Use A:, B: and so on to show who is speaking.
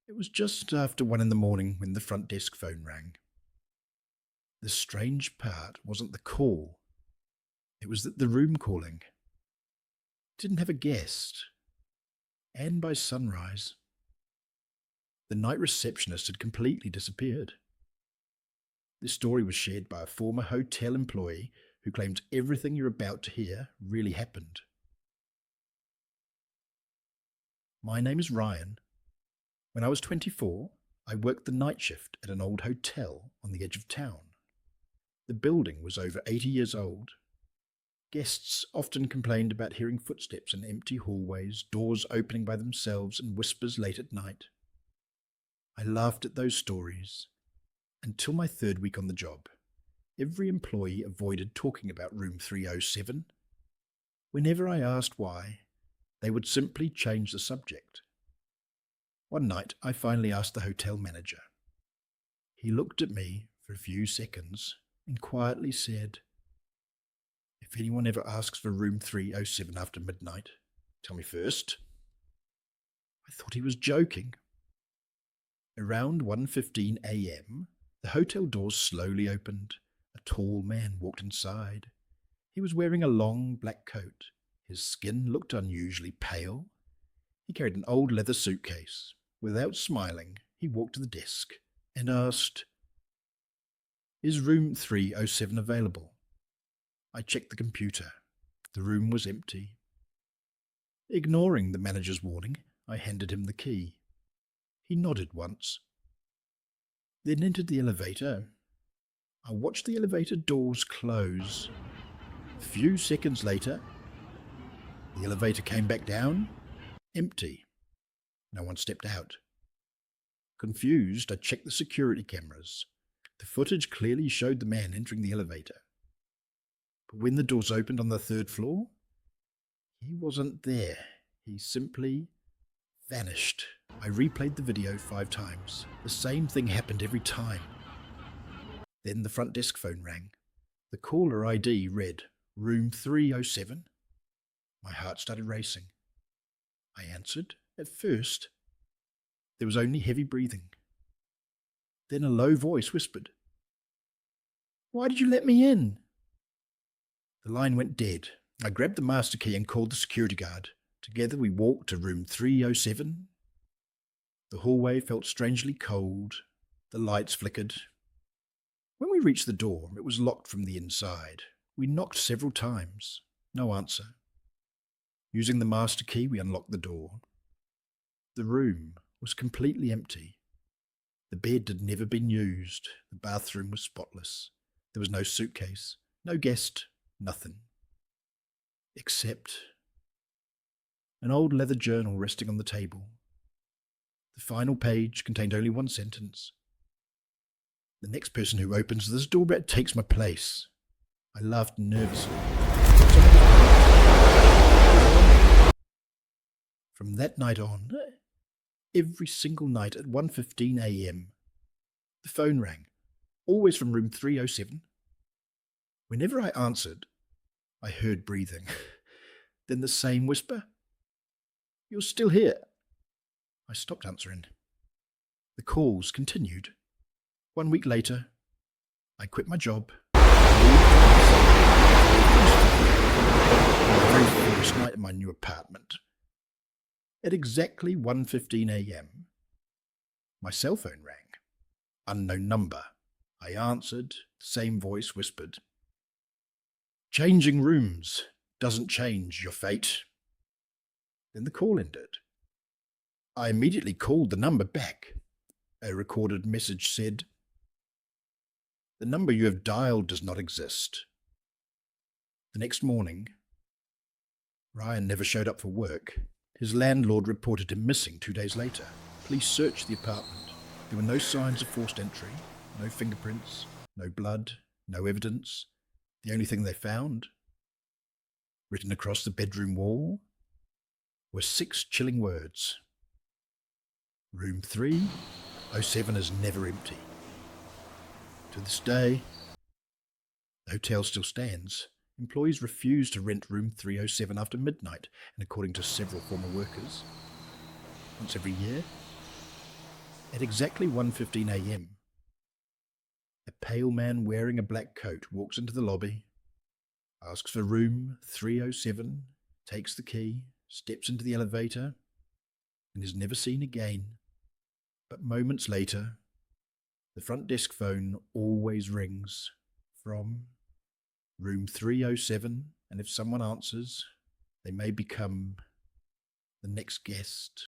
A: It was just after 1 in the morning when the front desk phone rang. The strange part wasn't the call. It was that the room calling didn't have a guest. And by sunrise, the night receptionist had completely disappeared. This story was shared by a former hotel employee who claims everything you're about to hear really happened. My name is Ryan. When I was 24, I worked the night shift at an old hotel on the edge of town. The building was over 80 years old. Guests often complained about hearing footsteps in empty hallways, doors opening by themselves, and whispers late at night. I laughed at those stories until my third week on the job. Every employee avoided talking about room 307. Whenever I asked why, they would simply change the subject. One night, I finally asked the hotel manager. He looked at me for a few seconds and quietly said, "If anyone ever asks for room 307 after midnight, tell me first." I thought he was joking. Around 1:15 a.m., the hotel doors slowly opened. A tall man walked inside. He was wearing a long black coat. His skin looked unusually pale. He carried an old leather suitcase. Without smiling, he walked to the desk and asked, "Is room 307 available?" I checked the computer. The room was empty. Ignoring the manager's warning, I handed him the key. He nodded once, then entered the elevator. I watched the elevator doors close. A few seconds later, the elevator came back down, empty. No one stepped out. Confused, I checked the security cameras. The footage clearly showed the man entering the elevator. But when the doors opened on the third floor, he wasn't there. He simply vanished. I replayed the video 5 times. The same thing happened every time. Then the front desk phone rang. The caller ID read, "Room 307. My heart started racing. I answered. At first, there was only heavy breathing. Then a low voice whispered, "Why did you let me in?" The line went dead. I grabbed the master key and called the security guard. Together we walked to room 307. The hallway felt strangely cold. The lights flickered. When we reached the door, it was locked from the inside. We knocked several times. No answer. Using the master key, we unlocked the door. The room was completely empty. The bed had never been used. The bathroom was spotless. There was no suitcase, no guest, nothing. Except an old leather journal resting on the table. The final page contained only one sentence. "The next person who opens this door takes my place." I laughed nervously. From that night on, every single night at 1:15 a.m., the phone rang, always from room 307. Whenever I answered, I heard breathing. Then the same whisper, "You're still here." I stopped answering. The calls continued. 1 week later, I quit my job. The very first night in my new apartment. At exactly 1:15 a.m., my cell phone rang. Unknown number. I answered. The same voice whispered, "Changing rooms doesn't change your fate." Then the call ended. I immediately called the number back. A recorded message said, "The number you have dialed does not exist." The next morning, Ryan never showed up for work. His landlord reported him missing 2 days later. Police searched the apartment. There were no signs of forced entry, no fingerprints, no blood, no evidence. The only thing they found, written across the bedroom wall, were 6 chilling words. "Room 307 is never empty." To this day, the hotel still stands. Employees refuse to rent room 307 after midnight, and according to several former workers, once every year, At exactly 1:15 a.m., a pale man wearing a black coat walks into the lobby, asks for room 307, takes the key, steps into the elevator, and is never seen again. But moments later, the front desk phone always rings from room 307, and if someone answers, they may become the next guest.